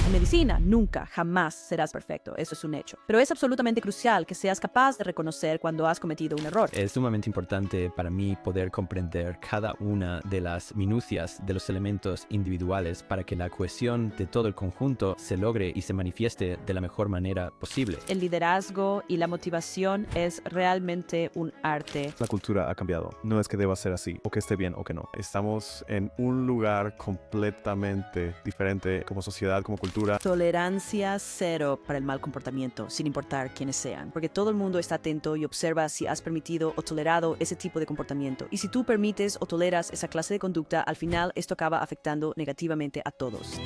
En medicina, nunca, jamás serás perfecto, eso es un hecho. Pero es absolutamente crucial que seas capaz de reconocer cuando has cometido un error. Es sumamente importante para mí poder comprender cada una de las minucias de los elementos individuales para que la cohesión de todo el conjunto se logre y se manifieste de la mejor manera posible. El liderazgo y la motivación es realmente un arte. La cultura ha cambiado. No es que deba ser así, o que esté bien o que no. Estamos en un lugar completamente diferente como sociedad, como cultura. Tolerancia cero para el mal comportamiento, sin importar quiénes sean, porque todo el mundo está atento y observa si has permitido o tolerado ese tipo de comportamiento. Y si tú permites o toleras esa clase de conducta, al final esto acaba afectando negativamente a todos.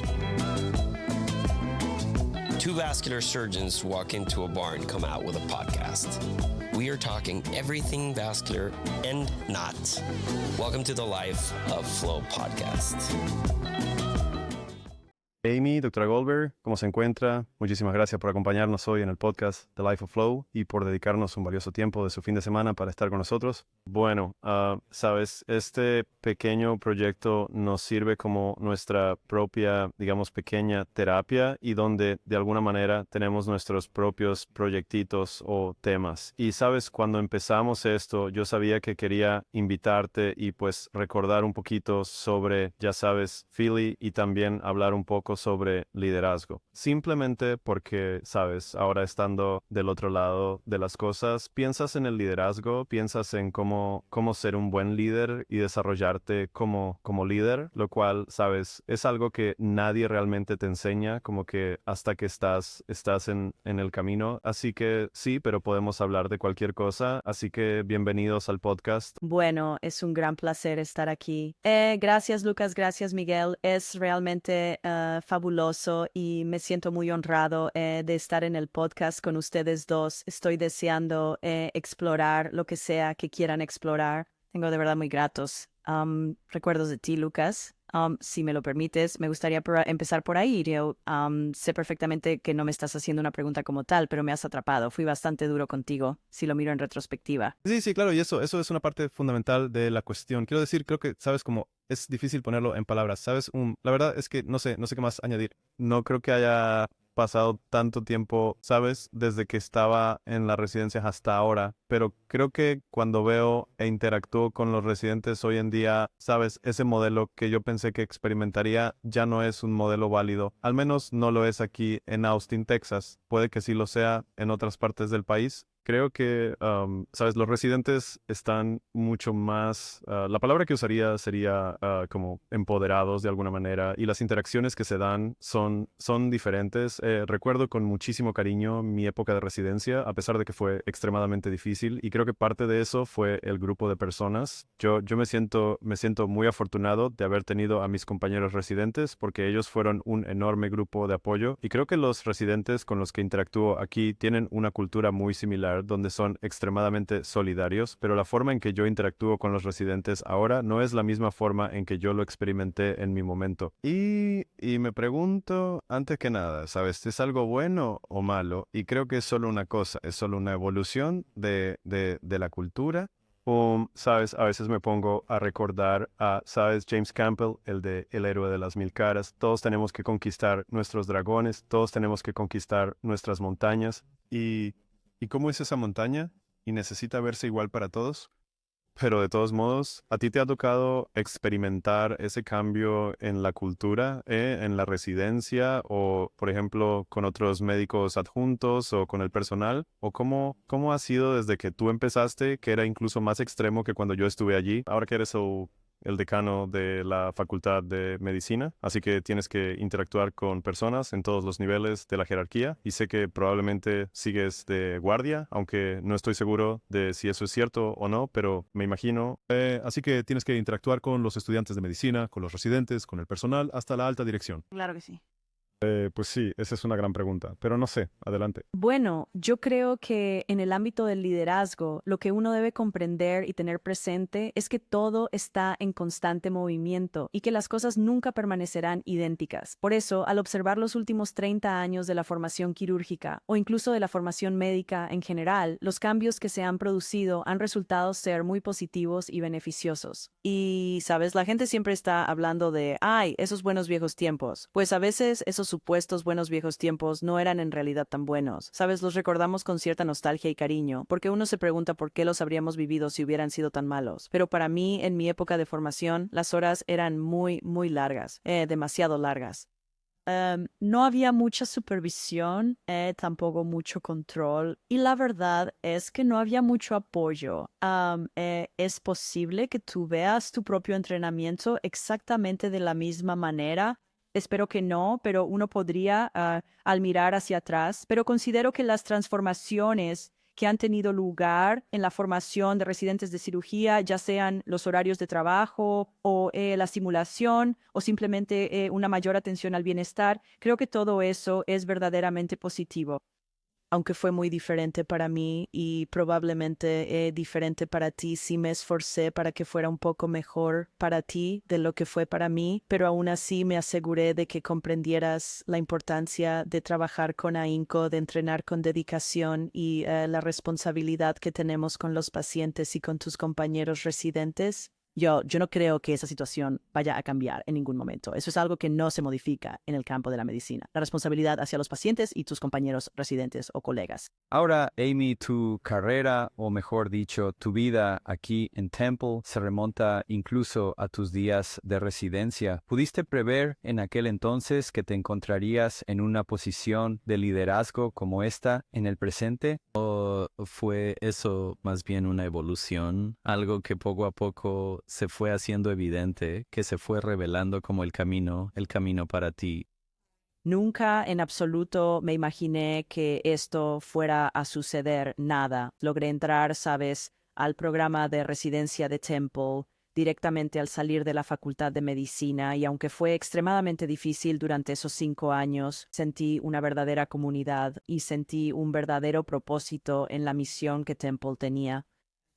Two vascular surgeons walk into a bar and come out with a podcast. We are talking everything vascular and not. Welcome to the Life of Flow podcast. Amy, doctora Goldberg, ¿cómo se encuentra? Muchísimas gracias por acompañarnos hoy en el podcast The Life of Flow y por dedicarnos un valioso tiempo de su fin de semana para estar con nosotros. Bueno, sabes, este pequeño proyecto nos sirve como nuestra propia, digamos, pequeña terapia y donde de alguna manera tenemos nuestros propios proyectitos o temas. Y sabes, cuando empezamos esto, yo sabía que quería invitarte y pues recordar un poquito sobre, ya sabes, Philly y también hablar un poco sobre liderazgo. Simplemente porque, sabes, ahora estando del otro lado de las cosas, piensas en el liderazgo, piensas en cómo ser un buen líder y desarrollarte como líder, lo cual, sabes, es algo que nadie realmente te enseña, como que hasta que estás en el camino. Así que sí, pero podemos hablar de cualquier cosa. Así que bienvenidos al podcast. Bueno, es un gran placer estar aquí. Gracias, Lucas, gracias, Miguel. Es realmente fabuloso y me siento muy honrado de estar en el podcast con ustedes dos. Estoy deseando explorar lo que sea que quieran explorar. Tengo de verdad muy gratos recuerdos de ti, Lucas. Si me lo permites, me gustaría empezar por ahí. Yo sé perfectamente que no me estás haciendo una pregunta como tal, pero me has atrapado. Fui bastante duro contigo, si lo miro en retrospectiva. Sí, claro, y eso es una parte fundamental de la cuestión. Quiero decir, creo que, sabes, como es difícil ponerlo en palabras, ¿sabes? La verdad es que no sé qué más añadir. No creo que haya pasado tanto tiempo, ¿sabes? Desde que estaba en la residencia hasta ahora, pero creo que cuando veo e interactúo con los residentes hoy en día, ¿sabes? Ese modelo que yo pensé que experimentaría ya no es un modelo válido. Al menos no lo es aquí en Austin, Texas. Puede que sí lo sea en otras partes del país. Creo que, sabes, los residentes están mucho más, la palabra que usaría sería como empoderados de alguna manera y las interacciones que se dan son diferentes. Recuerdo con muchísimo cariño mi época de residencia, a pesar de que fue extremadamente difícil y creo que parte de eso fue el grupo de personas. Yo me siento muy afortunado de haber tenido a mis compañeros residentes porque ellos fueron un enorme grupo de apoyo y creo que los residentes con los que interactúo aquí tienen una cultura muy similar donde son extremadamente solidarios, pero la forma en que yo interactúo con los residentes ahora no es la misma forma en que yo lo experimenté en mi momento. Y me pregunto, antes que nada, ¿sabes? ¿Es algo bueno o malo? Y creo que es solo una cosa, es solo una evolución de la cultura. ¿Sabes? A veces me pongo a recordar a, ¿sabes? James Campbell, el de El héroe de las mil caras. Todos tenemos que conquistar nuestros dragones, todos tenemos que conquistar nuestras montañas. ¿Y cómo es esa montaña? ¿Y necesita verse igual para todos? Pero de todos modos, ¿a ti te ha tocado experimentar ese cambio en la cultura, en la residencia o, por ejemplo, con otros médicos adjuntos o con el personal? ¿O cómo ha sido desde que tú empezaste, que era incluso más extremo que cuando yo estuve allí? Ahora que eres el decano de la Facultad de Medicina, así que tienes que interactuar con personas en todos los niveles de la jerarquía y sé que probablemente sigues de guardia, aunque no estoy seguro de si eso es cierto o no, pero me imagino. Así que tienes que interactuar con los estudiantes de medicina, con los residentes, con el personal, hasta la alta dirección. Claro que sí. Pues sí, esa es una gran pregunta, pero no sé, adelante. Bueno, yo creo que en el ámbito del liderazgo, lo que uno debe comprender y tener presente es que todo está en constante movimiento y que las cosas nunca permanecerán idénticas. Por eso, al observar los últimos 30 años de la formación quirúrgica o incluso de la formación médica en general, los cambios que se han producido han resultado ser muy positivos y beneficiosos. Y, ¿sabes? La gente siempre está hablando de, ¡ay, esos buenos viejos tiempos! Pues a veces esos supuestos buenos viejos tiempos no eran en realidad tan buenos. Sabes, los recordamos con cierta nostalgia y cariño, porque uno se pregunta por qué los habríamos vivido si hubieran sido tan malos. Pero para mí, en mi época de formación, las horas eran muy, muy largas, demasiado largas. No había mucha supervisión, tampoco mucho control, y la verdad es que no había mucho apoyo. Es posible que tú veas tu propio entrenamiento exactamente de la misma manera. Espero que no, pero uno podría, al mirar hacia atrás, pero considero que las transformaciones que han tenido lugar en la formación de residentes de cirugía, ya sean los horarios de trabajo o la simulación o simplemente una mayor atención al bienestar, creo que todo eso es verdaderamente positivo. Aunque fue muy diferente para mí y probablemente diferente para ti, sí me esforcé para que fuera un poco mejor para ti de lo que fue para mí, pero aún así me aseguré de que comprendieras la importancia de trabajar con ahínco, de entrenar con dedicación y la responsabilidad que tenemos con los pacientes y con tus compañeros residentes. Yo no creo que esa situación vaya a cambiar en ningún momento. Eso es algo que no se modifica en el campo de la medicina. La responsabilidad hacia los pacientes y tus compañeros residentes o colegas. Ahora, Amy, tu carrera, o mejor dicho, tu vida aquí en Temple se remonta incluso a tus días de residencia. ¿Pudiste prever en aquel entonces que te encontrarías en una posición de liderazgo como esta en el presente? ¿O fue eso más bien una evolución? Algo que poco a poco se fue haciendo evidente, que se fue revelando como el camino para ti. Nunca en absoluto me imaginé que esto fuera a suceder, nada. Logré entrar, sabes, al programa de residencia de Temple directamente al salir de la Facultad de Medicina y aunque fue extremadamente difícil durante esos 5 años, sentí una verdadera comunidad y sentí un verdadero propósito en la misión que Temple tenía.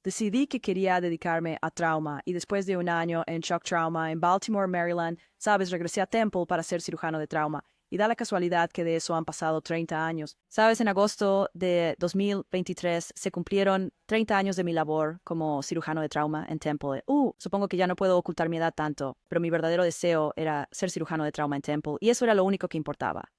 Decidí que quería dedicarme a trauma y después de un año en Shock Trauma en Baltimore, Maryland, sabes, regresé a Temple para ser cirujano de trauma. Y da la casualidad que de eso han pasado 30 años. Sabes, en agosto de 2023 se cumplieron 30 años de mi labor como cirujano de trauma en Temple. Supongo que ya no puedo ocultar mi edad tanto, pero mi verdadero deseo era ser cirujano de trauma en Temple y eso era lo único que importaba.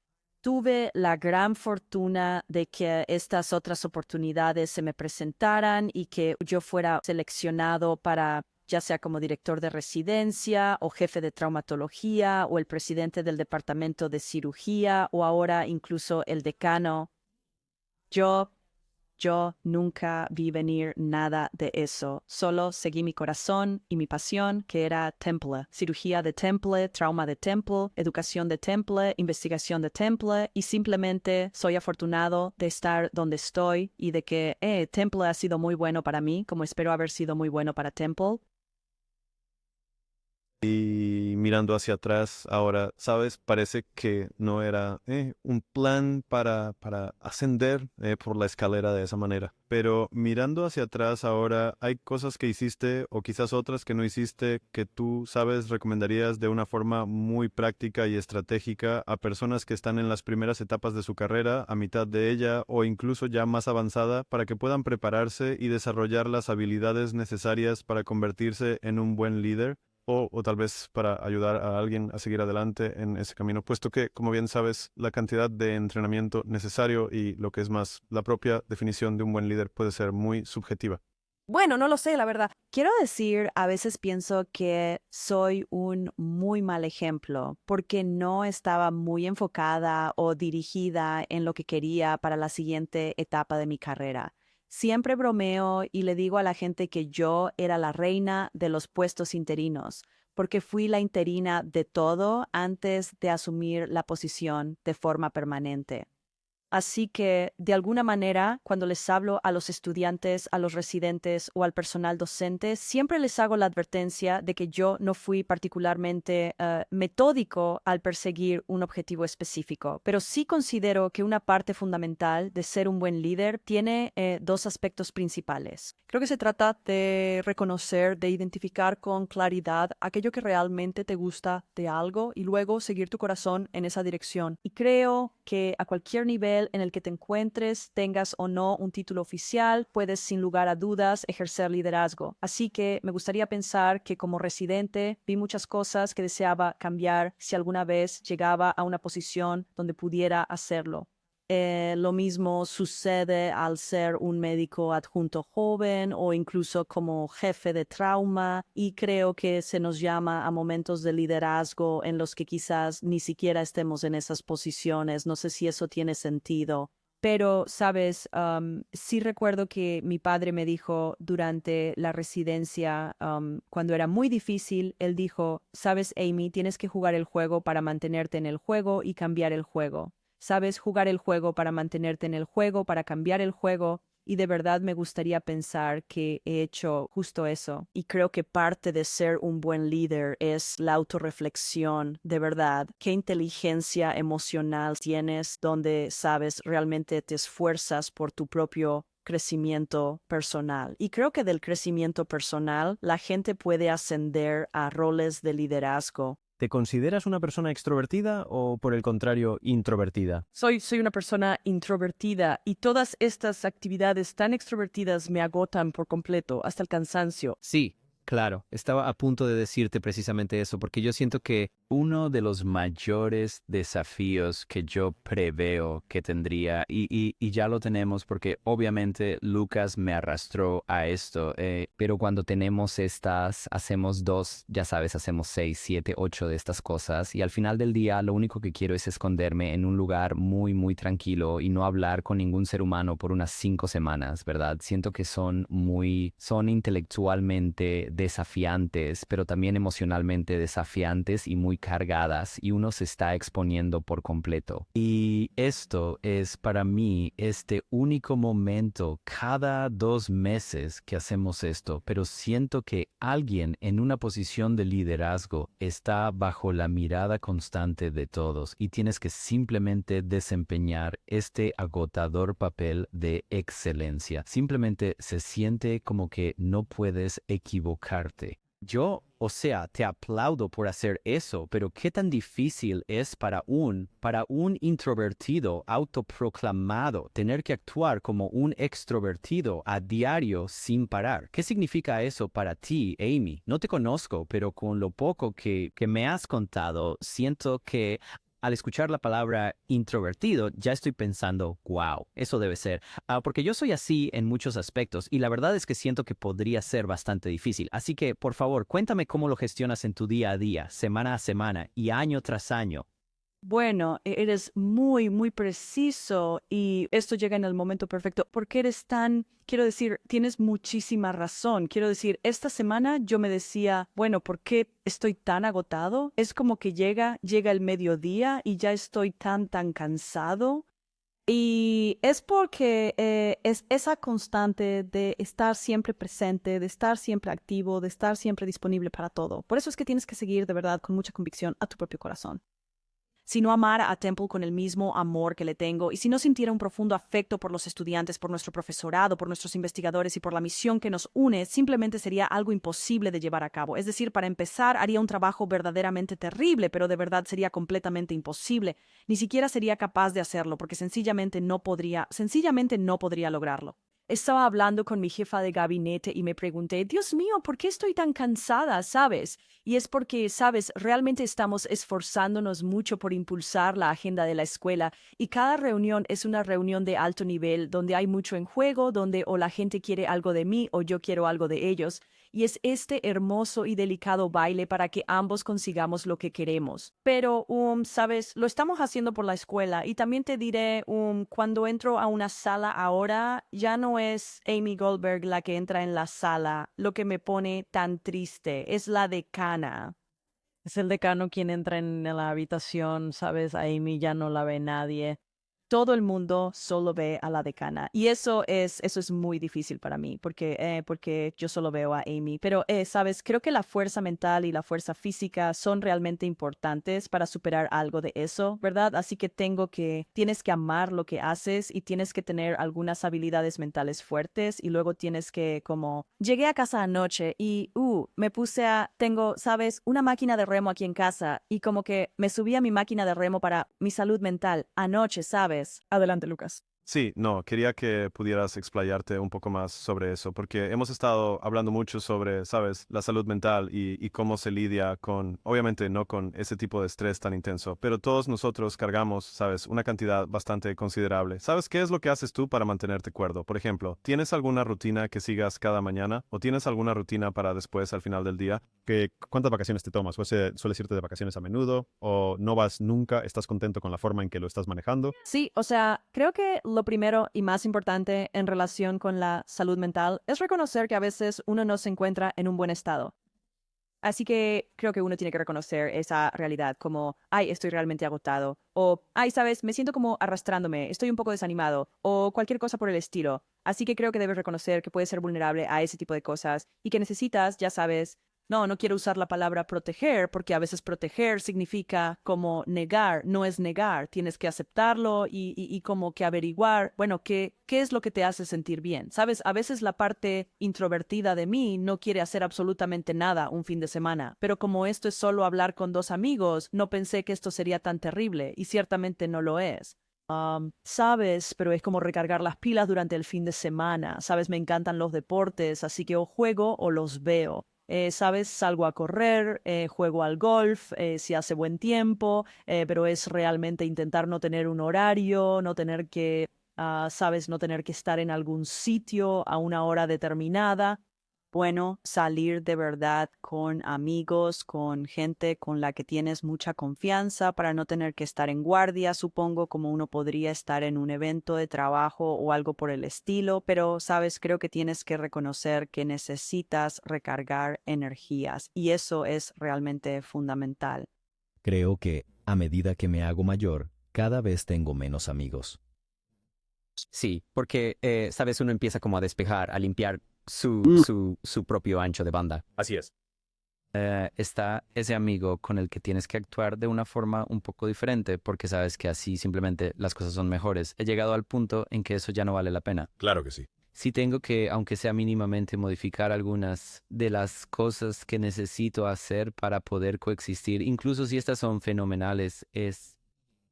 Tuve la gran fortuna de que estas otras oportunidades se me presentaran y que yo fuera seleccionado para, ya sea como director de residencia o jefe de traumatología o el presidente del departamento de cirugía o ahora incluso el decano. Yo nunca vi venir nada de eso. Solo seguí mi corazón y mi pasión, que era Temple. Cirugía de Temple, trauma de Temple, educación de Temple, investigación de Temple, y simplemente soy afortunado de estar donde estoy y de que Temple ha sido muy bueno para mí, como espero haber sido muy bueno para Temple. Y mirando hacia atrás ahora, ¿sabes? Parece que no era un plan para ascender por la escalera de esa manera. Pero mirando hacia atrás ahora, ¿hay cosas que hiciste o quizás otras que no hiciste que tú, sabes, recomendarías de una forma muy práctica y estratégica a personas que están en las primeras etapas de su carrera, a mitad de ella o incluso ya más avanzada para que puedan prepararse y desarrollar las habilidades necesarias para convertirse en un buen líder? O tal vez para ayudar a alguien a seguir adelante en ese camino, puesto que, como bien sabes, la cantidad de entrenamiento necesario y lo que es más, la propia definición de un buen líder puede ser muy subjetiva. Bueno, no lo sé, la verdad. Quiero decir, a veces pienso que soy un muy mal ejemplo porque no estaba muy enfocada o dirigida en lo que quería para la siguiente etapa de mi carrera. Siempre bromeo y le digo a la gente que yo era la reina de los puestos interinos, porque fui la interina de todo antes de asumir la posición de forma permanente. Así que, de alguna manera, cuando les hablo a los estudiantes, a los residentes o al personal docente, siempre les hago la advertencia de que yo no fui particularmente metódico al perseguir un objetivo específico, pero sí considero que una parte fundamental de ser un buen líder tiene 2 aspectos principales. Creo que se trata de reconocer, de identificar con claridad aquello que realmente te gusta de algo y luego seguir tu corazón en esa dirección. Y creo que a cualquier nivel nivel en el que te encuentres, tengas o no un título oficial, puedes sin lugar a dudas ejercer liderazgo. Así que me gustaría pensar que como residente vi muchas cosas que deseaba cambiar si alguna vez llegaba a una posición donde pudiera hacerlo. Lo mismo sucede al ser un médico adjunto joven o incluso como jefe de trauma, y creo que se nos llama a momentos de liderazgo en los que quizás ni siquiera estemos en esas posiciones. No sé si eso tiene sentido. Pero, sabes, sí recuerdo que mi padre me dijo durante la residencia, cuando era muy difícil, él dijo, sabes, Amy, tienes que jugar el juego para mantenerte en el juego y cambiar el juego. Sabes, jugar el juego para mantenerte en el juego, para cambiar el juego, y de verdad me gustaría pensar que he hecho justo eso. Y creo que parte de ser un buen líder es la autorreflexión, de verdad. ¿Qué inteligencia emocional tienes donde, sabes, realmente te esfuerzas por tu propio crecimiento personal? Y creo que del crecimiento personal la gente puede ascender a roles de liderazgo. ¿Te consideras una persona extrovertida o, por el contrario, introvertida? Soy una persona introvertida y todas estas actividades tan extrovertidas me agotan por completo, hasta el cansancio. Sí, claro. Estaba a punto de decirte precisamente eso, porque yo siento que uno de los mayores desafíos que yo preveo que tendría, y ya lo tenemos porque obviamente Lucas me arrastró a esto, pero cuando tenemos hacemos 2, ya sabes, hacemos 6, 7, 8 de estas cosas, y al final del día lo único que quiero es esconderme en un lugar muy, muy tranquilo y no hablar con ningún ser humano por unas 5 semanas, ¿verdad? Siento que son intelectualmente desafiantes, pero también emocionalmente desafiantes y muy cargadas, y uno se está exponiendo por completo. Y esto es para mí este único momento cada 2 meses que hacemos esto, pero siento que alguien en una posición de liderazgo está bajo la mirada constante de todos y tienes que simplemente desempeñar este agotador papel de excelencia. Simplemente se siente como que no puedes equivocarte. Yo, o sea, te aplaudo por hacer eso, pero ¿qué tan difícil es para un introvertido autoproclamado tener que actuar como un extrovertido a diario sin parar? ¿Qué significa eso para ti, Amy? No te conozco, pero con lo poco que me has contado, siento que al escuchar la palabra introvertido, ya estoy pensando, wow, eso debe ser. Porque yo soy así en muchos aspectos y la verdad es que siento que podría ser bastante difícil. Así que, por favor, cuéntame cómo lo gestionas en tu día a día, semana a semana y año tras año. Bueno, eres muy, muy preciso y esto llega en el momento perfecto porque eres quiero decir, tienes muchísima razón. Quiero decir, esta semana yo me decía, bueno, ¿por qué estoy tan agotado? Es como que llega el mediodía y ya estoy tan cansado. Y es porque es esa constante de estar siempre presente, de estar siempre activo, de estar siempre disponible para todo. Por eso es que tienes que seguir de verdad con mucha convicción a tu propio corazón. Si no amara a Temple con el mismo amor que le tengo, y si no sintiera un profundo afecto por los estudiantes, por nuestro profesorado, por nuestros investigadores y por la misión que nos une, simplemente sería algo imposible de llevar a cabo. Es decir, para empezar, haría un trabajo verdaderamente terrible, pero de verdad sería completamente imposible. Ni siquiera sería capaz de hacerlo, porque sencillamente no podría lograrlo. Estaba hablando con mi jefa de gabinete y me pregunté, Dios mío, ¿por qué estoy tan cansada, sabes? Y es porque, sabes, realmente estamos esforzándonos mucho por impulsar la agenda de la escuela y cada reunión es una reunión de alto nivel donde hay mucho en juego, donde o la gente quiere algo de mí o yo quiero algo de ellos. Y es este hermoso y delicado baile para que ambos consigamos lo que queremos. Pero, sabes, lo estamos haciendo por la escuela y también te diré, cuando entro a una sala ahora, ya no es Amy Goldberg la que entra en la sala. Lo que me pone tan triste es la decana. Es el decano quien entra en la habitación, sabes, a Amy ya no la ve nadie. Todo el mundo solo ve a la decana. Y eso es muy difícil para mí, porque yo solo veo a Amy. Pero, sabes, creo que la fuerza mental y la fuerza física son realmente importantes para superar algo de eso, ¿verdad? Así que tienes que amar lo que haces y tienes que tener algunas habilidades mentales fuertes y luego tienes que llegué a casa anoche y, tengo, ¿sabes? Una máquina de remo aquí en casa y como que me subí a mi máquina de remo para mi salud mental anoche, ¿sabes? estrés. Adelante, Lucas. Sí, no, quería que pudieras explayarte un poco más sobre eso, porque hemos estado hablando mucho sobre, sabes, la salud mental y cómo se lidia con, obviamente no con ese tipo de estrés tan intenso, pero todos nosotros cargamos, sabes, una cantidad bastante considerable. ¿Sabes qué es lo que haces tú para mantenerte cuerdo? Por ejemplo, ¿tienes alguna rutina que sigas cada mañana o tienes alguna rutina para después al final del día? ¿Cuántas vacaciones te tomas? ¿Sueles irte de vacaciones a menudo o no vas nunca? ¿Estás contento con la forma en que lo estás manejando? Sí, o sea, creo que lo primero y más importante en relación con la salud mental es reconocer que a veces uno no se encuentra en un buen estado. Así que creo que uno tiene que reconocer esa realidad como, ay, estoy realmente agotado, o, ay, sabes, me siento como arrastrándome, estoy un poco desanimado, o cualquier cosa por el estilo. Así que creo que debes reconocer que puedes ser vulnerable a ese tipo de cosas y que necesitas, ya sabes, no quiero usar la palabra proteger, porque a veces proteger significa como negar, no es negar, tienes que aceptarlo y como que averiguar, bueno, ¿qué es lo que te hace sentir bien? Sabes, a veces la parte introvertida de mí no quiere hacer absolutamente nada un fin de semana, pero como esto es solo hablar con dos amigos, no pensé que esto sería tan terrible, y ciertamente no lo es. Sabes, pero es como recargar las pilas durante el fin de semana. Sabes, me encantan los deportes, así que o juego o los veo. Sabes, salgo a correr, juego al golf, si hace buen tiempo, pero es realmente intentar no tener un horario, no tener que, sabes, no tener que estar en algún sitio a una hora determinada. Bueno, salir de verdad con amigos, con gente con la que tienes mucha confianza para no tener que estar en guardia, supongo, como uno podría estar en un evento de trabajo o algo por el estilo, pero, sabes, creo que tienes que reconocer que necesitas recargar energías y eso es realmente fundamental. Creo que, a medida que me hago mayor, cada vez tengo menos amigos. Sí, porque, sabes, uno empieza como a despejar, a limpiar su propio ancho de banda. Así es. Está ese amigo con el que tienes que actuar de una forma un poco diferente, porque sabes que así simplemente las cosas son mejores. He llegado al punto en que eso ya no vale la pena. Claro que sí. Si tengo que, aunque sea mínimamente, modificar algunas de las cosas que necesito hacer para poder coexistir, incluso si estas son fenomenales,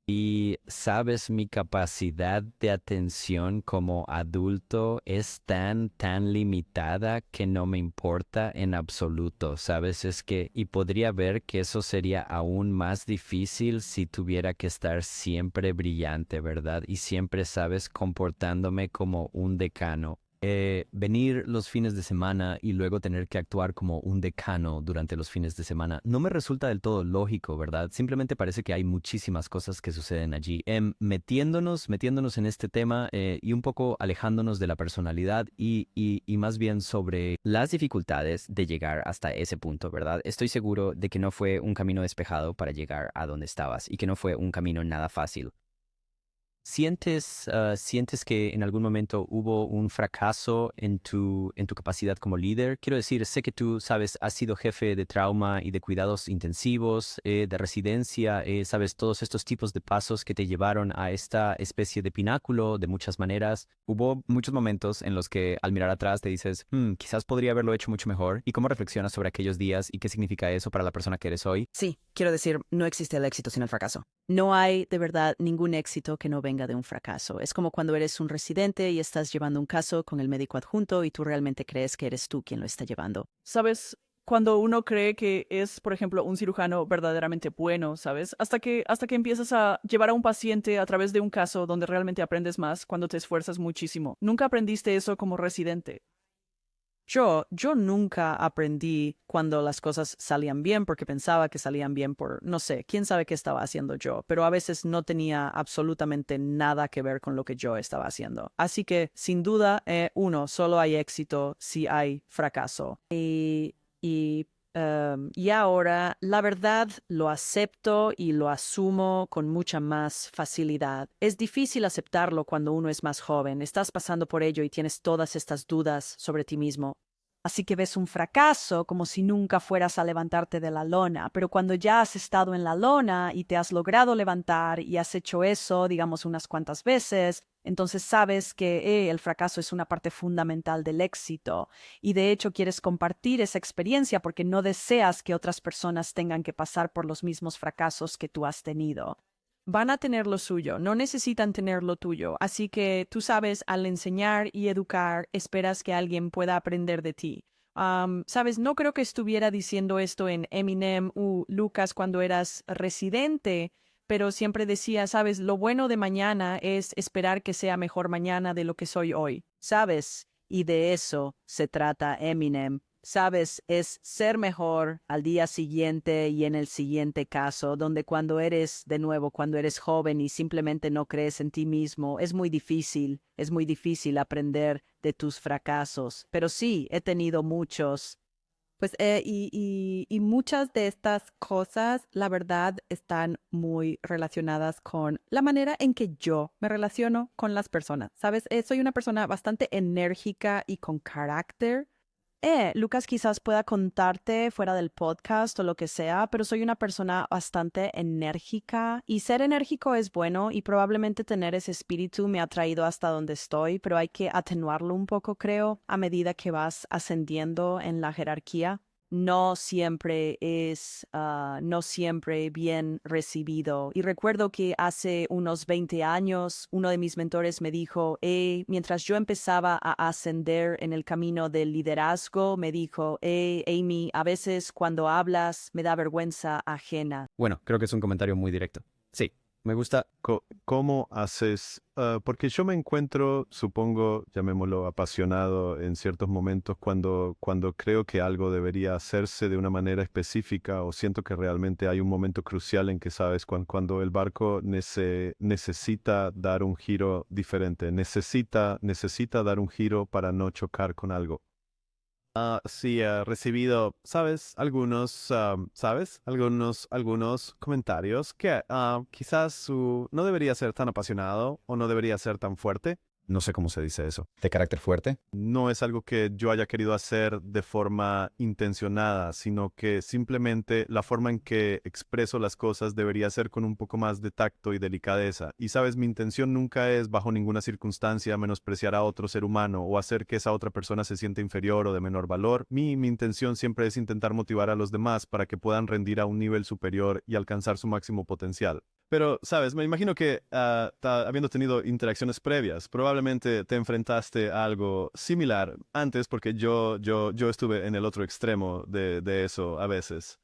y sabes, mi capacidad de atención como adulto es tan limitada que no me importa en absoluto, ¿sabes? Y podría ver que eso sería aún más difícil si tuviera que estar siempre brillante, ¿verdad? Y siempre, ¿sabes? Comportándome como un decano. Venir los fines de semana y luego tener que actuar como un decano durante los fines de semana no me resulta del todo lógico, ¿verdad? Simplemente parece que hay muchísimas cosas que suceden allí. Metiéndonos en este tema y un poco alejándonos de la personalidad y más bien sobre las dificultades de llegar hasta ese punto, ¿verdad? Estoy seguro de que no fue un camino despejado para llegar a donde estabas y que no fue un camino nada fácil. ¿Sientes que en algún momento hubo un fracaso en tu capacidad como líder? Quiero decir, sé que tú, sabes, has sido jefe de trauma y de cuidados intensivos, de residencia, sabes, todos estos tipos de pasos que te llevaron a esta especie de pináculo de muchas maneras. Hubo muchos momentos en los que al mirar atrás te dices, quizás podría haberlo hecho mucho mejor. ¿Y cómo reflexionas sobre aquellos días y qué significa eso para la persona que eres hoy? Sí, quiero decir, no existe el éxito sin el fracaso. No hay de verdad ningún éxito que no venga de un fracaso. Es como cuando eres un residente y estás llevando un caso con el médico adjunto y tú realmente crees que eres tú quien lo está llevando. ¿Sabes? Cuando uno cree que es, por ejemplo, un cirujano verdaderamente bueno, ¿sabes? Hasta que empiezas a llevar a un paciente a través de un caso donde realmente aprendes más cuando te esfuerzas muchísimo. Nunca aprendiste eso como residente. Yo nunca aprendí cuando las cosas salían bien porque pensaba que salían bien por, no sé, quién sabe qué estaba haciendo yo, pero a veces no tenía absolutamente nada que ver con lo que yo estaba haciendo. Así que, sin duda, solo hay éxito si hay fracaso. Y ahora, la verdad, lo acepto y lo asumo con mucha más facilidad. Es difícil aceptarlo cuando uno es más joven. Estás pasando por ello y tienes todas estas dudas sobre ti mismo. Así que ves un fracaso como si nunca fueras a levantarte de la lona, pero cuando ya has estado en la lona y te has logrado levantar y has hecho eso, digamos, unas cuantas veces, entonces sabes que el fracaso es una parte fundamental del éxito y de hecho quieres compartir esa experiencia porque no deseas que otras personas tengan que pasar por los mismos fracasos que tú has tenido. van a tener lo suyo, no necesitan tener lo tuyo. Así que tú sabes, al enseñar y educar, esperas que alguien pueda aprender de ti. Sabes, no creo que estuviera diciendo esto en Eminem u Lucas cuando eras residente, pero siempre decía, sabes, lo bueno de mañana es esperar que sea mejor mañana de lo que soy hoy. ¿Sabes? Y de eso se trata Eminem. ¿Sabes? Es ser mejor al día siguiente y en el siguiente caso, donde cuando eres, de nuevo, cuando eres joven y simplemente no crees en ti mismo, es muy difícil aprender de tus fracasos. Pero sí, he tenido muchos. Pues y muchas de estas cosas, la verdad, están muy relacionadas con la manera en que yo me relaciono con las personas. ¿Sabes? Soy una persona bastante enérgica y con carácter. Lucas quizás pueda contarte fuera del podcast o lo que sea, pero soy una persona bastante enérgica y ser enérgico es bueno y probablemente tener ese espíritu me ha traído hasta donde estoy, pero hay que atenuarlo un poco, creo, a medida que vas ascendiendo en la jerarquía. No siempre bien recibido. Y recuerdo que hace unos 20 años uno de mis mentores me dijo, mientras yo empezaba a ascender en el camino del liderazgo, me dijo, Amy, a veces cuando hablas me da vergüenza ajena. Bueno, creo que es un comentario muy directo. Sí, me gusta. ¿Cómo haces? Porque yo me encuentro, supongo, llamémoslo apasionado en ciertos momentos cuando creo que algo debería hacerse de una manera específica o siento que realmente hay un momento crucial en que sabes cuando el barco necesita dar un giro diferente, necesita dar un giro para no chocar con algo. Sí, he recibido, algunos comentarios que quizás no debería ser tan apasionado o no debería ser tan fuerte. No sé cómo se dice eso. ¿De carácter fuerte? No es algo que yo haya querido hacer de forma intencionada, sino que simplemente la forma en que expreso las cosas debería ser con un poco más de tacto y delicadeza. Y sabes, mi intención nunca es bajo ninguna circunstancia menospreciar a otro ser humano o hacer que esa otra persona se sienta inferior o de menor valor. Mi intención siempre es intentar motivar a los demás para que puedan rendir a un nivel superior y alcanzar su máximo potencial. Pero, sabes, me imagino que habiendo tenido interacciones previas, probablemente te enfrentaste a algo similar antes porque yo estuve en el otro extremo de eso a veces.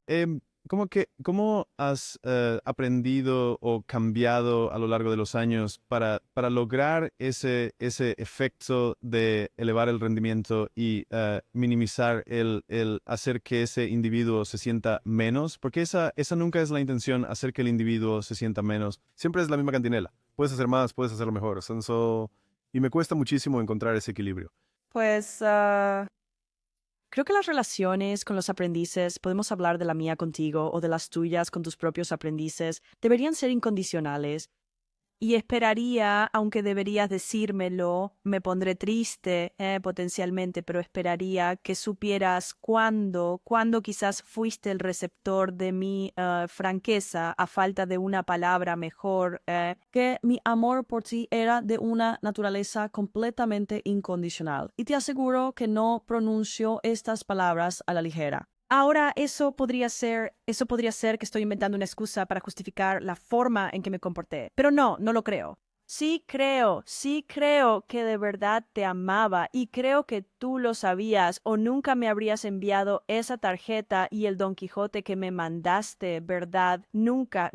¿Cómo has aprendido o cambiado a lo largo de los años para lograr ese efecto de elevar el rendimiento y minimizar el hacer que ese individuo se sienta menos? Porque esa nunca es la intención, hacer que el individuo se sienta menos. Siempre es la misma cantinela. Puedes hacer más, puedes hacerlo mejor. Y me cuesta muchísimo encontrar ese equilibrio. Pues creo que las relaciones con los aprendices, podemos hablar de la mía contigo o de las tuyas con tus propios aprendices, deberían ser incondicionales. Y esperaría, aunque deberías decírmelo, me pondré triste potencialmente, pero esperaría que supieras cuándo quizás fuiste el receptor de mi franqueza a falta de una palabra mejor, que mi amor por ti era de una naturaleza completamente incondicional. Y te aseguro que no pronuncio estas palabras a la ligera. Ahora, eso podría ser que estoy inventando una excusa para justificar la forma en que me comporté. Pero no lo creo. Sí creo que de verdad te amaba y creo que tú lo sabías o nunca me habrías enviado esa tarjeta y el Don Quijote que me mandaste, ¿verdad? Nunca.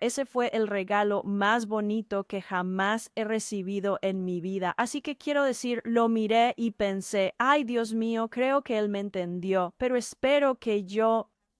Ese fue el regalo más bonito que jamás he recibido en mi vida. Así que quiero decir, lo miré y pensé, ay, Dios mío, creo que él me entendió, pero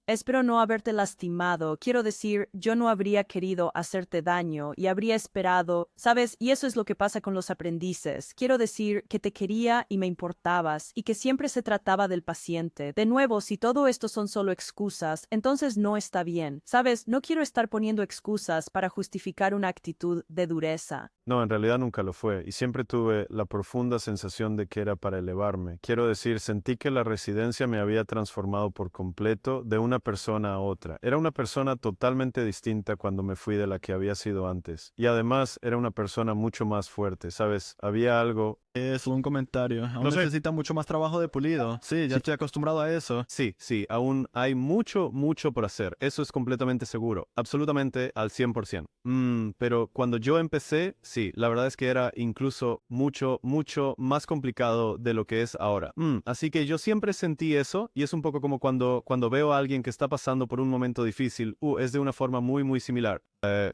Espero no haberte lastimado. Quiero decir, yo no habría querido hacerte daño y habría esperado, ¿sabes? Y eso es lo que pasa con los aprendices. Quiero decir que te quería y me importabas y que siempre se trataba del paciente. De nuevo, si todo esto son solo excusas, entonces no está bien. ¿Sabes? No quiero estar poniendo excusas para justificar una actitud de dureza. No, en realidad nunca lo fue, y siempre tuve la profunda sensación de que era para elevarme. Quiero decir, sentí que la residencia me había transformado por completo de una una persona a otra. Era una persona totalmente distinta cuando me fui de la que había sido antes. Y además era una persona mucho más fuerte, ¿sabes? Había algo... Es un comentario. Aún Lo sé. necesita mucho más trabajo de pulido. Sí, ya estoy acostumbrado a eso. Sí, sí, aún hay mucho, mucho por hacer. Eso es completamente seguro. Absolutamente al 100%. Pero cuando yo empecé, sí, la verdad es que era incluso mucho, mucho más complicado de lo que es ahora. Así que yo siempre sentí eso y es un poco como cuando veo a alguien que está pasando por un momento difícil. Es de una forma muy, muy similar.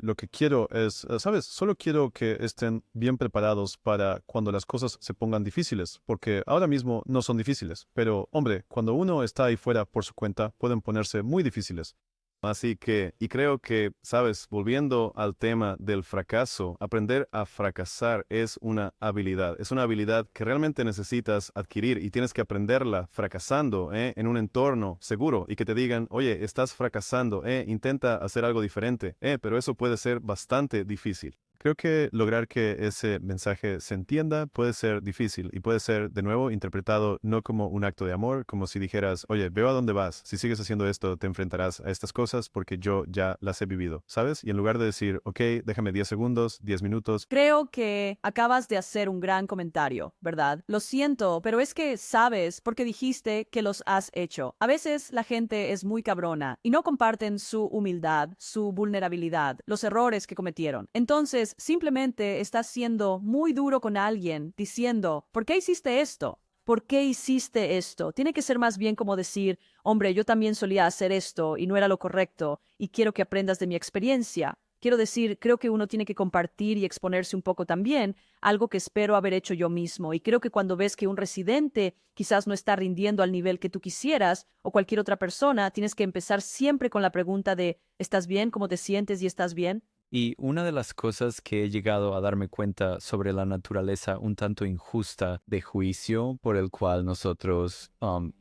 Lo que quiero es, ¿sabes? Solo quiero que estén bien preparados para cuando las cosas se pongan difíciles, porque ahora mismo no son difíciles, pero hombre, cuando uno está ahí fuera por su cuenta, pueden ponerse muy difíciles. Así que, y creo que, sabes, volviendo al tema del fracaso, aprender a fracasar es una habilidad que realmente necesitas adquirir y tienes que aprenderla fracasando, en un entorno seguro y que te digan, oye, estás fracasando, intenta hacer algo diferente, pero eso puede ser bastante difícil. Creo que lograr que ese mensaje se entienda puede ser difícil y puede ser, de nuevo, interpretado no como un acto de amor, como si dijeras, oye, veo a dónde vas, si sigues haciendo esto te enfrentarás a estas cosas porque yo ya las he vivido, ¿sabes? Y en lugar de decir, ok, déjame 10 segundos, 10 minutos. Creo que acabas de hacer un gran comentario, ¿verdad? Lo siento, pero es que sabes porque dijiste que los has hecho. A veces la gente es muy cabrona y no comparten su humildad, su vulnerabilidad, los errores que cometieron. Entonces, simplemente estás siendo muy duro con alguien diciendo, ¿por qué hiciste esto? ¿Por qué hiciste esto? Tiene que ser más bien como decir, hombre, yo también solía hacer esto y no era lo correcto y quiero que aprendas de mi experiencia. Quiero decir, creo que uno tiene que compartir y exponerse un poco también, algo que espero haber hecho yo mismo. Y creo que cuando ves que un residente quizás no está rindiendo al nivel que tú quisieras o cualquier otra persona, tienes que empezar siempre con la pregunta de, ¿estás bien? ¿Cómo te sientes y estás bien? Y una de las cosas que he llegado a darme cuenta sobre la naturaleza un tanto injusta de juicio por el cual nosotros,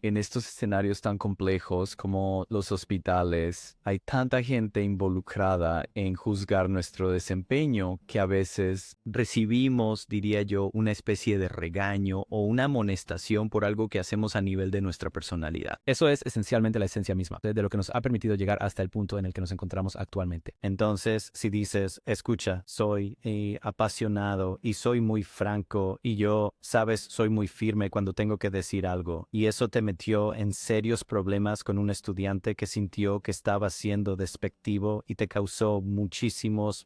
en estos escenarios tan complejos como los hospitales, hay tanta gente involucrada en juzgar nuestro desempeño que a veces recibimos, diría yo, una especie de regaño o una amonestación por algo que hacemos a nivel de nuestra personalidad. Eso es esencialmente la esencia misma de lo que nos ha permitido llegar hasta el punto en el que nos encontramos actualmente. Entonces, si dices, escucha, soy apasionado y soy muy franco y yo, sabes, soy muy firme cuando tengo que decir algo y eso te metió en serios problemas con un estudiante que sintió que estaba siendo despectivo y te causó muchísimos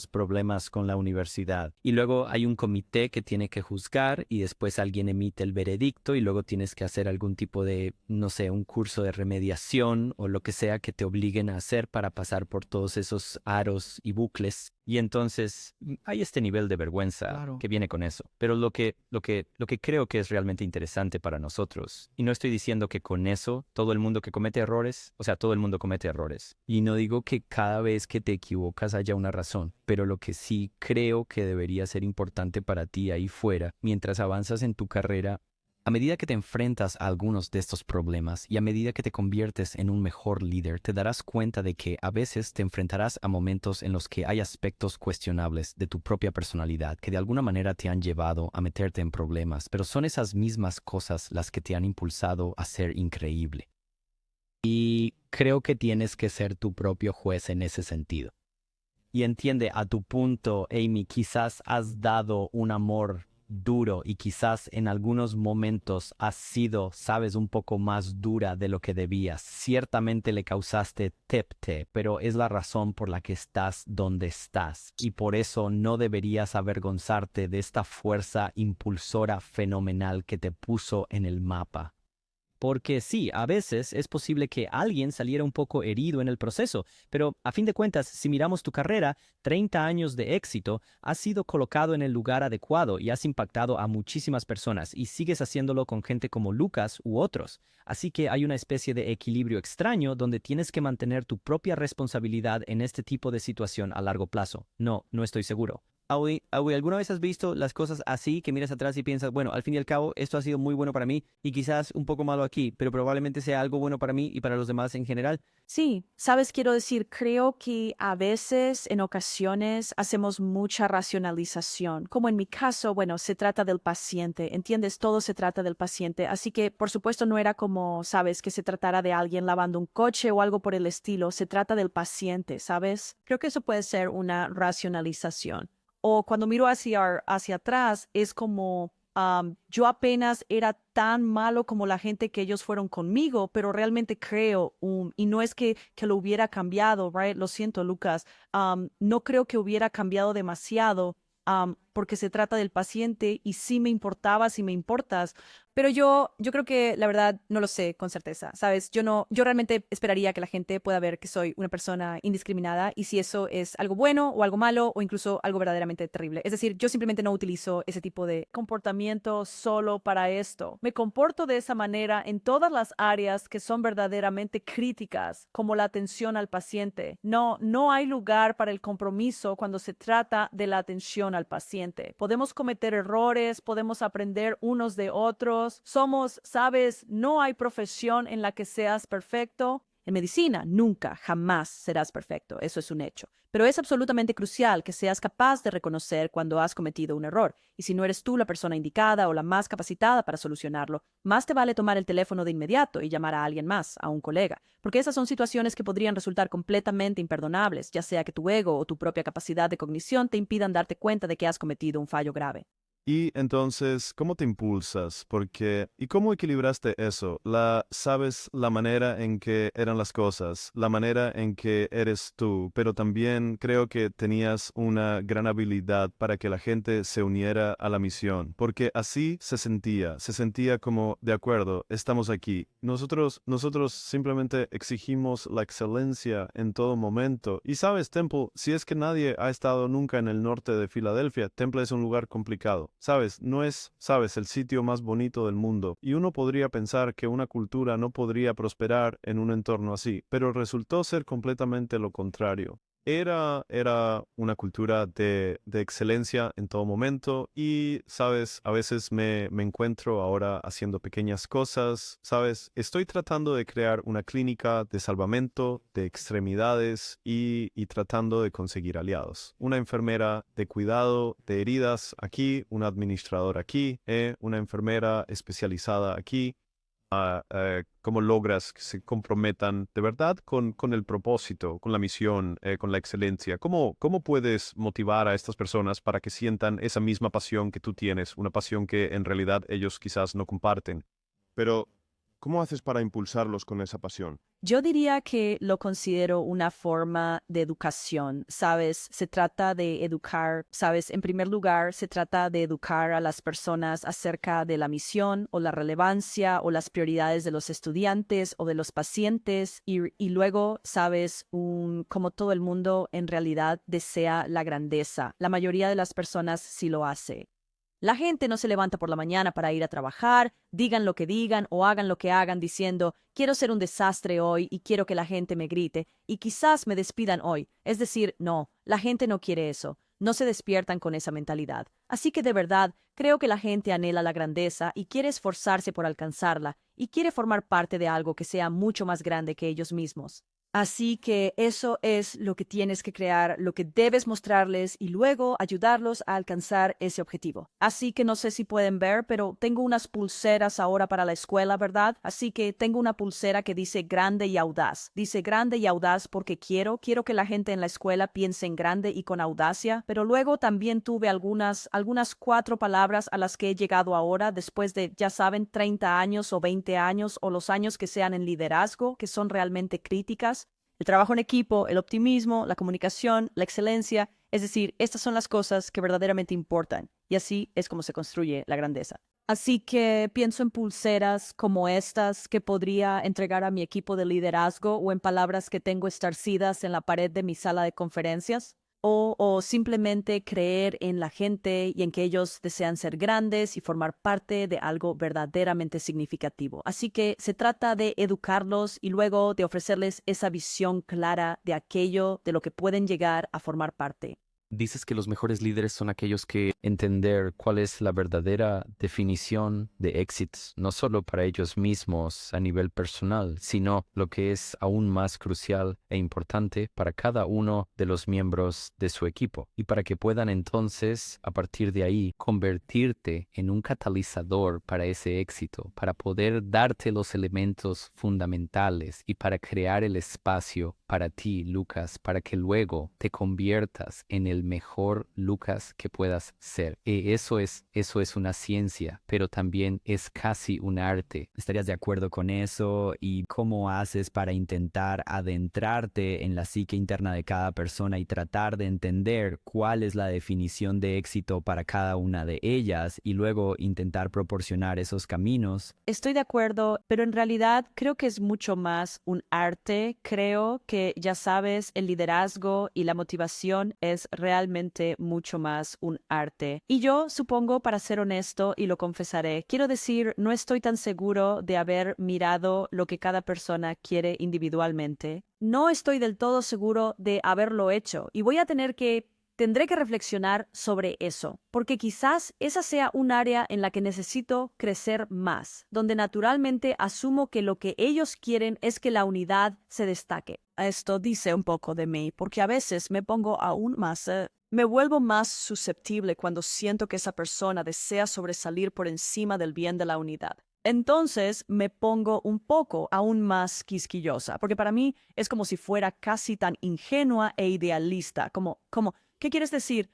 problemas con la universidad. Y luego hay un comité que tiene que juzgar y después alguien emite el veredicto y luego tienes que hacer algún tipo de, no sé, un curso de remediación o lo que sea que te obliguen a hacer para pasar por todos esos aros y bucles. Y entonces hay este nivel de vergüenza que viene con eso. Pero lo que creo que es realmente interesante para nosotros, y no estoy diciendo que con eso todo el mundo que comete errores, o sea, todo el mundo comete errores. Y no digo que cada vez que te equivocas haya una razón, pero lo que sí creo que debería ser importante para ti ahí fuera, mientras avanzas en tu carrera, a medida que te enfrentas a algunos de estos problemas y a medida que te conviertes en un mejor líder, te darás cuenta de que a veces te enfrentarás a momentos en los que hay aspectos cuestionables de tu propia personalidad que de alguna manera te han llevado a meterte en problemas, pero son esas mismas cosas las que te han impulsado a ser increíble. Y creo que tienes que ser tu propio juez en ese sentido. Y entiende, a tu punto, Amy, quizás has dado un amor duro y quizás en algunos momentos has sido, sabes, un poco más dura de lo que debías. Ciertamente le causaste tepte, pero es la razón por la que estás donde estás. Y por eso no deberías avergonzarte de esta fuerza impulsora fenomenal que te puso en el mapa. Porque sí, a veces es posible que alguien saliera un poco herido en el proceso, pero a fin de cuentas, si miramos tu carrera, 30 años de éxito, has sido colocado en el lugar adecuado y has impactado a muchísimas personas y sigues haciéndolo con gente como Lucas u otros. Así que hay una especie de equilibrio extraño donde tienes que mantener tu propia responsabilidad en este tipo de situación a largo plazo. No estoy seguro. Aui, ¿alguna vez has visto las cosas así, que miras atrás y piensas, bueno, al fin y al cabo, esto ha sido muy bueno para mí y quizás un poco malo aquí, pero probablemente sea algo bueno para mí y para los demás en general? Sí, sabes, quiero decir, creo que a veces, en ocasiones, hacemos mucha racionalización. Como en mi caso, bueno, se trata del paciente, ¿entiendes? Todo se trata del paciente. Así que, por supuesto, no era como, sabes, que se tratara de alguien lavando un coche o algo por el estilo. Se trata del paciente, ¿sabes? Creo que eso puede ser una racionalización. O cuando miro hacia atrás, es como yo apenas era tan malo como la gente que ellos fueron conmigo, pero realmente creo, y no es que lo hubiera cambiado, right? Lo siento, Lucas, no creo que hubiera cambiado demasiado, porque se trata del paciente y sí me importaba, sí me importas, pero yo creo que la verdad no lo sé con certeza, ¿sabes? Yo realmente esperaría que la gente pueda ver que soy una persona indiscriminada y si eso es algo bueno o algo malo o incluso algo verdaderamente terrible. Es decir, yo simplemente no utilizo ese tipo de comportamiento solo para esto. Me comporto de esa manera en todas las áreas que son verdaderamente críticas, como la atención al paciente. No hay lugar para el compromiso cuando se trata de la atención al paciente. Podemos cometer errores, podemos aprender unos de otros. Sabes, no hay profesión en la que seas perfecto. En medicina, nunca, jamás serás perfecto. Eso es un hecho. Pero es absolutamente crucial que seas capaz de reconocer cuando has cometido un error. Y si no eres tú la persona indicada o la más capacitada para solucionarlo, más te vale tomar el teléfono de inmediato y llamar a alguien más, a un colega. Porque esas son situaciones que podrían resultar completamente imperdonables, ya sea que tu ego o tu propia capacidad de cognición te impidan darte cuenta de que has cometido un fallo grave. Y entonces, ¿cómo te impulsas? ¿Y cómo equilibraste eso? Sabes la manera en que eran las cosas, la manera en que eres tú, pero también creo que tenías una gran habilidad para que la gente se uniera a la misión, porque así se sentía como, de acuerdo, estamos aquí. Nosotros simplemente exigimos la excelencia en todo momento. Y sabes, Temple, si es que nadie ha estado nunca en el norte de Filadelfia, Temple es un lugar complicado. Sabes, no es, el sitio más bonito del mundo, y uno podría pensar que una cultura no podría prosperar en un entorno así, pero resultó ser completamente lo contrario. Era una cultura de excelencia en todo momento y, sabes, a veces me encuentro ahora haciendo pequeñas cosas, sabes, estoy tratando de crear una clínica de salvamento de extremidades y tratando de conseguir aliados. Una enfermera de cuidado de heridas aquí, un administrador aquí, una enfermera especializada aquí. ¿Cómo logras que se comprometan de verdad con el propósito, con la misión, con la excelencia? ¿Cómo puedes motivar a estas personas para que sientan esa misma pasión que tú tienes, una pasión que en realidad ellos quizás no comparten? Pero, ¿cómo haces para impulsarlos con esa pasión? Yo diría que lo considero una forma de educación, ¿sabes? Se trata de educar, ¿sabes? En primer lugar, se trata de educar a las personas acerca de la misión o la relevancia o las prioridades de los estudiantes o de los pacientes y luego, ¿sabes? Como todo el mundo en realidad desea la grandeza. La mayoría de las personas sí lo hace. La gente no se levanta por la mañana para ir a trabajar, digan lo que digan o hagan lo que hagan diciendo, quiero ser un desastre hoy y quiero que la gente me grite y quizás me despidan hoy. Es decir, no, la gente no quiere eso. No se despiertan con esa mentalidad. Así que de verdad, creo que la gente anhela la grandeza y quiere esforzarse por alcanzarla y quiere formar parte de algo que sea mucho más grande que ellos mismos. Así que eso es lo que tienes que crear, lo que debes mostrarles y luego ayudarlos a alcanzar ese objetivo. Así que no sé si pueden ver, pero tengo unas pulseras ahora para la escuela, ¿verdad? Así que tengo una pulsera que dice grande y audaz. Dice grande y audaz porque quiero que la gente en la escuela piense en grande y con audacia, pero luego también tuve algunas 4 palabras a las que he llegado ahora después de, ya saben, 30 años o 20 años o los años que sean en liderazgo, que son realmente críticas. El trabajo en equipo, el optimismo, la comunicación, la excelencia, es decir, estas son las cosas que verdaderamente importan y así es como se construye la grandeza. Así que pienso en pulseras como estas que podría entregar a mi equipo de liderazgo o en palabras que tengo estarcidas en la pared de mi sala de conferencias. O simplemente creer en la gente y en que ellos desean ser grandes y formar parte de algo verdaderamente significativo. Así que se trata de educarlos y luego de ofrecerles esa visión clara de aquello de lo que pueden llegar a formar parte. Dices que los mejores líderes son aquellos que entender cuál es la verdadera definición de éxitos, no solo para ellos mismos a nivel personal, sino lo que es aún más crucial e importante para cada uno de los miembros de su equipo. Y para que puedan entonces, a partir de ahí, convertirte en un catalizador para ese éxito, para poder darte los elementos fundamentales y para crear el espacio para ti, Lucas, para que luego te conviertas en el mejor Lucas que puedas ser. Eso es una ciencia, pero también es casi un arte. ¿Estarías de acuerdo con eso? ¿Y cómo haces para intentar adentrarte en la psique interna de cada persona y tratar de entender cuál es la definición de éxito para cada una de ellas y luego intentar proporcionar esos caminos? Estoy de acuerdo, pero en realidad creo que es mucho más un arte. Creo que, ya sabes, el liderazgo y la motivación es realmente mucho más un arte. Y yo supongo, para ser honesto, y lo confesaré, quiero decir, no estoy tan seguro de haber mirado lo que cada persona quiere individualmente. No estoy del todo seguro de haberlo hecho y tendré que reflexionar sobre eso, porque quizás esa sea un área en la que necesito crecer más, donde naturalmente asumo que lo que ellos quieren es que la unidad se destaque. Esto dice un poco de mí, porque a veces me pongo aún más, me vuelvo más susceptible cuando siento que esa persona desea sobresalir por encima del bien de la unidad. Entonces me pongo un poco aún más quisquillosa, porque para mí es como si fuera casi tan ingenua e idealista, como ¿qué quieres decir?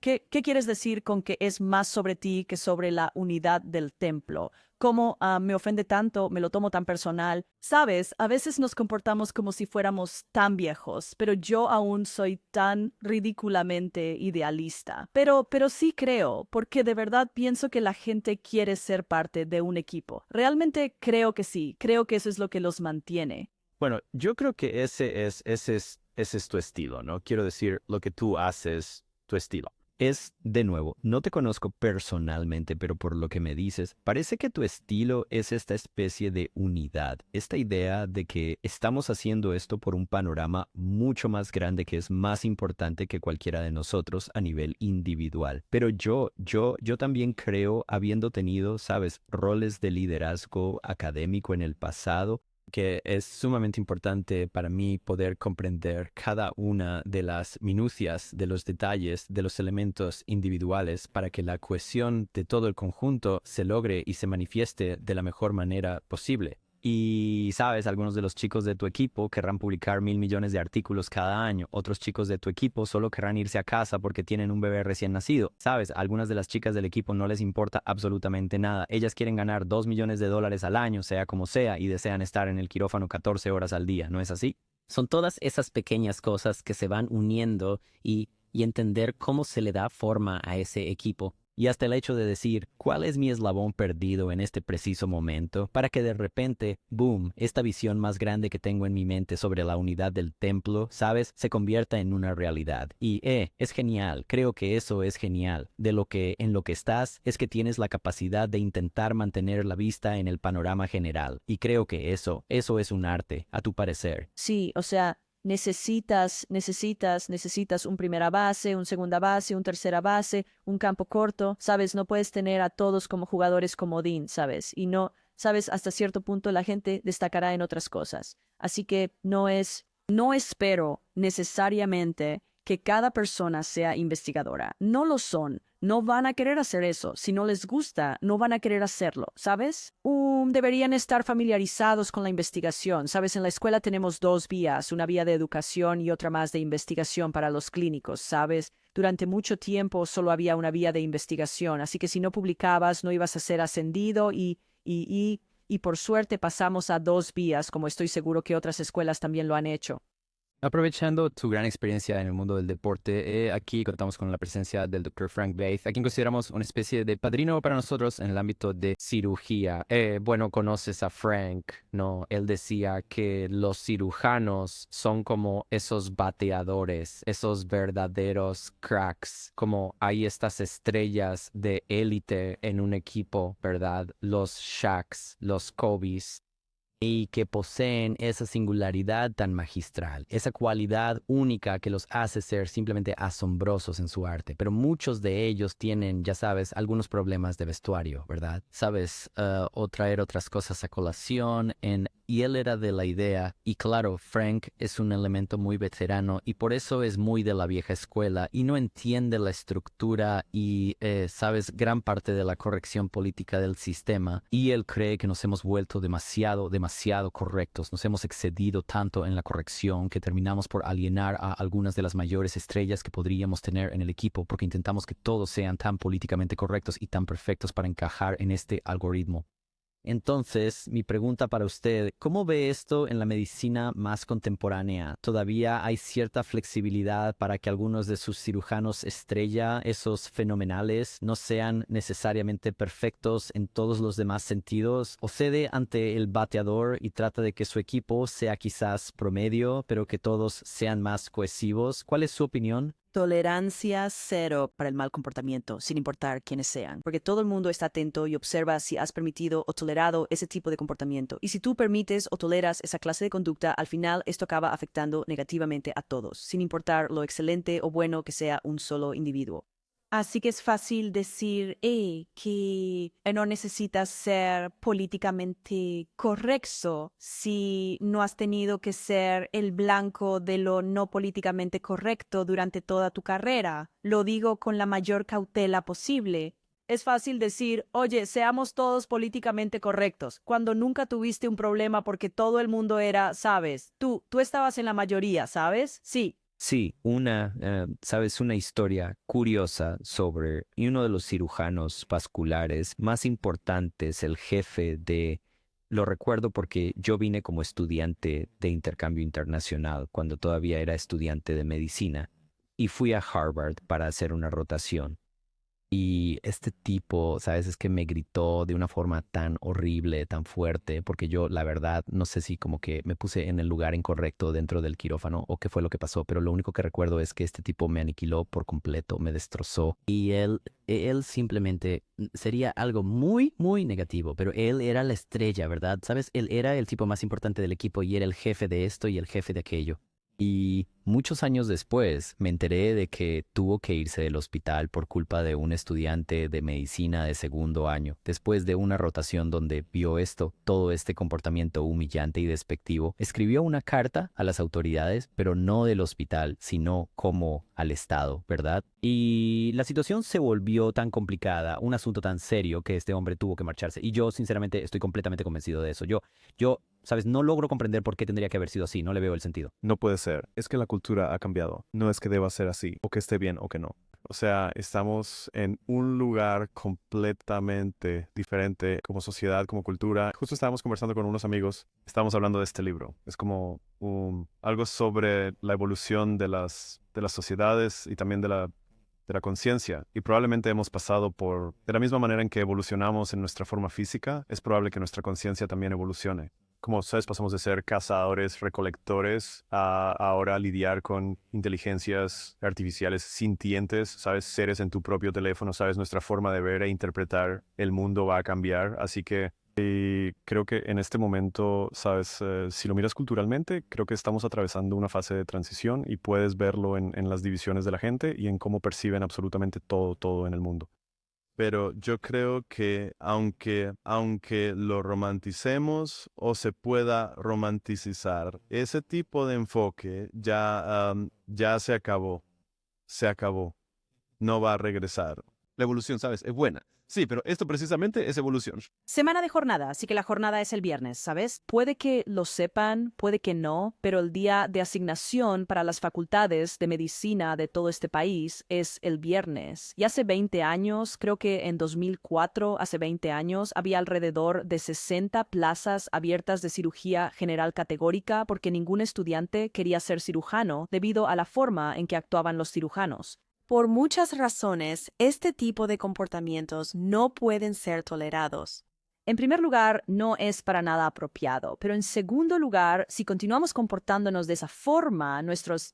¿Qué quieres decir con que es más sobre ti que sobre la unidad del templo? ¿Cómo me ofende tanto, me lo tomo tan personal? Sabes, a veces nos comportamos como si fuéramos tan viejos, pero yo aún soy tan ridículamente idealista. Pero sí creo, porque de verdad pienso que la gente quiere ser parte de un equipo. Realmente creo que sí, creo que eso es lo que los mantiene. Bueno, yo creo que ese es tu estilo, ¿no? Quiero decir, lo que tú haces, tu estilo. Es, de nuevo, no te conozco personalmente, pero por lo que me dices, parece que tu estilo es esta especie de unidad, esta idea de que estamos haciendo esto por un panorama mucho más grande que es más importante que cualquiera de nosotros a nivel individual. Pero yo también creo, habiendo tenido, sabes, roles de liderazgo académico en el pasado, que es sumamente importante para mí poder comprender cada una de las minucias, de los detalles, de los elementos individuales para que la cohesión de todo el conjunto se logre y se manifieste de la mejor manera posible. Y, sabes, algunos de los chicos de tu equipo querrán publicar 1.000 millones de artículos cada año. Otros chicos de tu equipo solo querrán irse a casa porque tienen un bebé recién nacido. Sabes, algunas de las chicas del equipo no les importa absolutamente nada. Ellas quieren ganar 2 millones de dólares al año, sea como sea, y desean estar en el quirófano 14 horas al día. ¿No es así? Son todas esas pequeñas cosas que se van uniendo y entender cómo se le da forma a ese equipo. Y hasta el hecho de decir, ¿cuál es mi eslabón perdido en este preciso momento? Para que de repente, boom, esta visión más grande que tengo en mi mente sobre la unidad del templo, ¿sabes? Se convierta en una realidad. Y, es genial, creo que eso es genial. En lo que estás es que tienes la capacidad de intentar mantener la vista en el panorama general. Y creo que eso es un arte, a tu parecer. Sí, o sea, necesitas un primera base, un segunda base, un tercera base, un campo corto, ¿sabes? No puedes tener a todos como jugadores comodín, ¿sabes? Y no, ¿sabes? Hasta cierto punto la gente destacará en otras cosas. Así que no espero necesariamente que cada persona sea investigadora. No lo son. No van a querer hacer eso. Si no les gusta, no van a querer hacerlo, ¿sabes? Deberían estar familiarizados con la investigación. ¿Sabes? En la escuela tenemos 2 vías, una vía de educación y otra más de investigación para los clínicos, ¿sabes? Durante mucho tiempo solo había una vía de investigación, así que si no publicabas no ibas a ser ascendido y por suerte pasamos a 2 vías, como estoy seguro que otras escuelas también lo han hecho. Aprovechando tu gran experiencia en el mundo del deporte, aquí contamos con la presencia del Dr. Frank Baith, a quien consideramos una especie de padrino para nosotros en el ámbito de cirugía. Bueno, conoces a Frank, ¿no? Él decía que los cirujanos son como esos bateadores, esos verdaderos cracks, como hay estas estrellas de élite en un equipo, ¿verdad? Los Shaqs, los Kobes. y que poseen esa singularidad tan magistral, esa cualidad única que los hace ser simplemente asombrosos en su arte. Pero muchos de ellos tienen, ya sabes, algunos problemas de vestuario, ¿verdad? Sabes, o traer otras cosas a colación, y él era de la idea, y claro, Frank es un elemento muy veterano y por eso es muy de la vieja escuela y no entiende la estructura y, sabes, gran parte de la corrección política del sistema, y él cree que nos hemos vuelto demasiado correctos, nos hemos excedido tanto en la corrección que terminamos por alienar a algunas de las mayores estrellas que podríamos tener en el equipo porque intentamos que todos sean tan políticamente correctos y tan perfectos para encajar en este algoritmo. Entonces, mi pregunta para usted, ¿cómo ve esto en la medicina más contemporánea? ¿Todavía hay cierta flexibilidad para que algunos de sus cirujanos estrella, esos fenomenales, no sean necesariamente perfectos en todos los demás sentidos? ¿O cede ante el bateador y trata de que su equipo sea quizás promedio, pero que todos sean más cohesivos? ¿Cuál es su opinión? Tolerancia cero para el mal comportamiento, sin importar quiénes sean, porque todo el mundo está atento y observa si has permitido o tolerado ese tipo de comportamiento. Y si tú permites o toleras esa clase de conducta, al final esto acaba afectando negativamente a todos, sin importar lo excelente o bueno que sea un solo individuo. Así que es fácil decir que no necesitas ser políticamente correcto si no has tenido que ser el blanco de lo no políticamente correcto durante toda tu carrera. Lo digo con la mayor cautela posible. Es fácil decir, oye, seamos todos políticamente correctos, cuando nunca tuviste un problema porque todo el mundo era, ¿sabes? Tú estabas en la mayoría, ¿sabes? Sí. Sí, sabes, una historia curiosa sobre uno de los cirujanos vasculares más importantes, el jefe lo recuerdo porque yo vine como estudiante de intercambio internacional cuando todavía era estudiante de medicina y fui a Harvard para hacer una rotación. Y este tipo, ¿sabes? Es que me gritó de una forma tan horrible, tan fuerte, porque yo, la verdad, no sé si como que me puse en el lugar incorrecto dentro del quirófano o qué fue lo que pasó, pero lo único que recuerdo es que este tipo me aniquiló por completo, me destrozó. Y él simplemente sería algo muy, muy negativo, pero él era la estrella, ¿verdad? ¿Sabes? Él era el tipo más importante del equipo y era el jefe de esto y el jefe de aquello. Y muchos años después me enteré de que tuvo que irse del hospital por culpa de un estudiante de medicina de segundo año, después de una rotación donde vio todo este comportamiento humillante y despectivo. Escribió una carta a las autoridades, pero no del hospital, sino como al Estado, ¿verdad? Y la situación se volvió tan complicada, un asunto tan serio, que este hombre tuvo que marcharse. Y yo, sinceramente, estoy completamente convencido de eso. Yo, ¿sabes? No logro comprender por qué tendría que haber sido así, no le veo el sentido. No puede ser. Es que la cultura ha cambiado. No es que deba ser así, o que esté bien o que no. O sea, estamos en un lugar completamente diferente como sociedad, como cultura. Justo estábamos conversando con unos amigos, estábamos hablando de este libro. Es como algo sobre la evolución de las sociedades y también de la conciencia. Y probablemente hemos pasado de la misma manera en que evolucionamos en nuestra forma física, es probable que nuestra conciencia también evolucione. Como sabes, pasamos de ser cazadores, recolectores, a ahora lidiar con inteligencias artificiales sintientes, sabes, seres en tu propio teléfono, sabes, nuestra forma de ver e interpretar el mundo va a cambiar. Así que creo que en este momento, sabes, si lo miras culturalmente, creo que estamos atravesando una fase de transición y puedes verlo en las divisiones de la gente y en cómo perciben absolutamente todo en el mundo. Pero yo creo que aunque lo romanticemos o se pueda romanticizar, ese tipo de enfoque ya se acabó. Se acabó. No va a regresar. La evolución, ¿sabes? Es buena. Sí, pero esto precisamente es evolución. Semana de jornada, así que la jornada es el viernes, ¿sabes? Puede que lo sepan, puede que no, pero el día de asignación para las facultades de medicina de todo este país es el viernes. Y hace 20 años, creo que en 2004, hace 20 años, había alrededor de 60 plazas abiertas de cirugía general categórica porque ningún estudiante quería ser cirujano debido a la forma en que actuaban los cirujanos. Por muchas razones, este tipo de comportamientos no pueden ser tolerados. En primer lugar, no es para nada apropiado, pero en segundo lugar, si continuamos comportándonos de esa forma, nuestros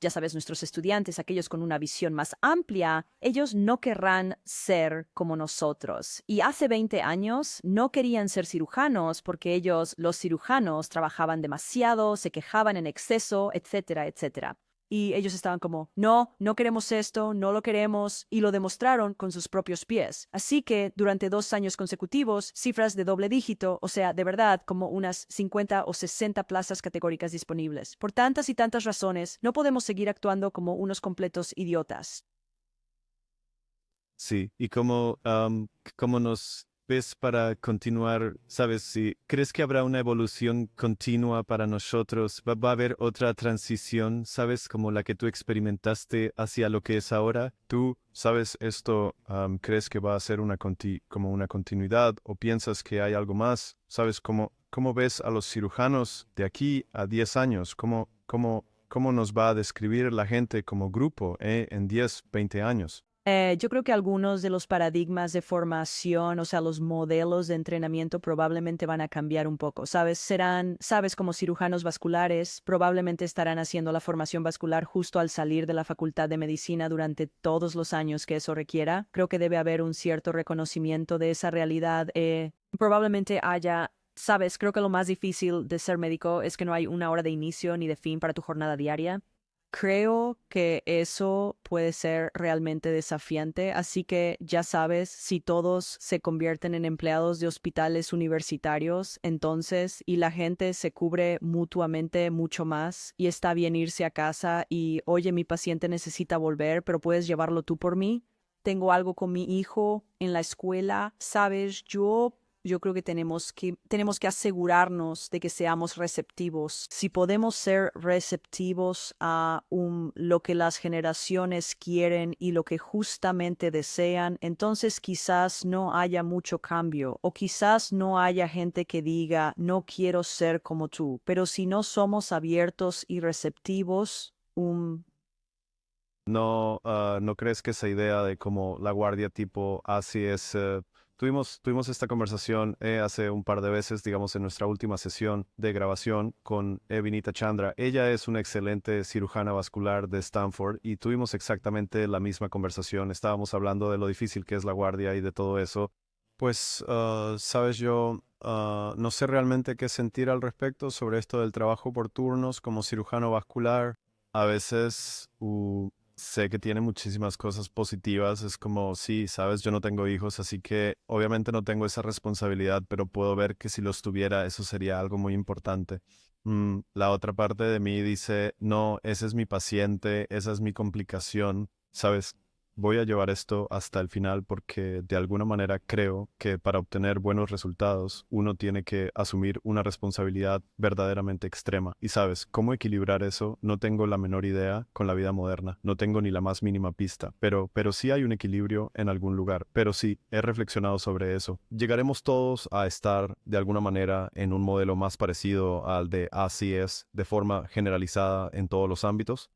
estudiantes, aquellos con una visión más amplia, ellos no querrán ser como nosotros. Y hace 20 años no querían ser cirujanos porque los cirujanos, trabajaban demasiado, se quejaban en exceso, etcétera, etcétera. Y ellos estaban como, no queremos esto, no lo queremos, y lo demostraron con sus propios pies. Así que durante 2 años consecutivos, cifras de doble dígito, o sea, de verdad, como unas 50 o 60 plazas categóricas disponibles. Por tantas y tantas razones, no podemos seguir actuando como unos completos idiotas. Sí, y cómo nos ves para continuar, sabes, si crees que habrá una evolución continua para nosotros, va a haber otra transición, sabes, como la que tú experimentaste hacia lo que es ahora. ¿Tú sabes esto, crees que va a ser como una continuidad o piensas que hay algo más? ¿Sabes cómo ves a los cirujanos de aquí a 10 años? ¿Cómo nos va a describir la gente como grupo en 10, 20 años? Yo creo que algunos de los paradigmas de formación, o sea, los modelos de entrenamiento probablemente van a cambiar un poco, ¿sabes? Como cirujanos vasculares, probablemente estarán haciendo la formación vascular justo al salir de la Facultad de Medicina durante todos los años que eso requiera. Creo que debe haber un cierto reconocimiento de esa realidad. Probablemente haya... Sabes, creo que lo más difícil de ser médico es que no hay una hora de inicio ni de fin para tu jornada diaria. Creo que eso puede ser realmente desafiante, así que ya sabes, si todos se convierten en empleados de hospitales universitarios, entonces, y la gente se cubre mutuamente mucho más, y está bien irse a casa y, oye, mi paciente necesita volver, pero puedes llevarlo tú por mí. Tengo algo con mi hijo en la escuela, sabes, yo creo que tenemos que asegurarnos de que seamos receptivos. Si podemos ser receptivos a lo que las generaciones quieren y lo que justamente desean, entonces quizás no haya mucho cambio o quizás no haya gente que diga no quiero ser como tú. Pero si no somos abiertos y receptivos, ¿No crees que esa idea de como la guardia tipo así es... Tuvimos esta conversación hace un par de veces, digamos, en nuestra última sesión de grabación con Vinita Chandra. Ella es una excelente cirujana vascular de Stanford y tuvimos exactamente la misma conversación. Estábamos hablando de lo difícil que es la guardia y de todo eso. Pues, sabes, yo no sé realmente qué sentir al respecto sobre esto del trabajo por turnos como cirujano vascular. A veces... sé que tiene muchísimas cosas positivas, es como, sí, sabes, yo no tengo hijos, así que obviamente no tengo esa responsabilidad, pero puedo ver que si los tuviera, eso sería algo muy importante. La otra parte de mí dice, no, ese es mi paciente, esa es mi complicación, sabes, voy a llevar esto hasta el final porque de alguna manera creo que para obtener buenos resultados uno tiene que asumir una responsabilidad verdaderamente extrema. Y sabes, ¿cómo equilibrar eso? No tengo la menor idea con la vida moderna, no tengo ni la más mínima pista, pero sí hay un equilibrio en algún lugar, pero sí, he reflexionado sobre eso. ¿Llegaremos todos a estar de alguna manera en un modelo más parecido al de ACS de forma generalizada en todos los ámbitos?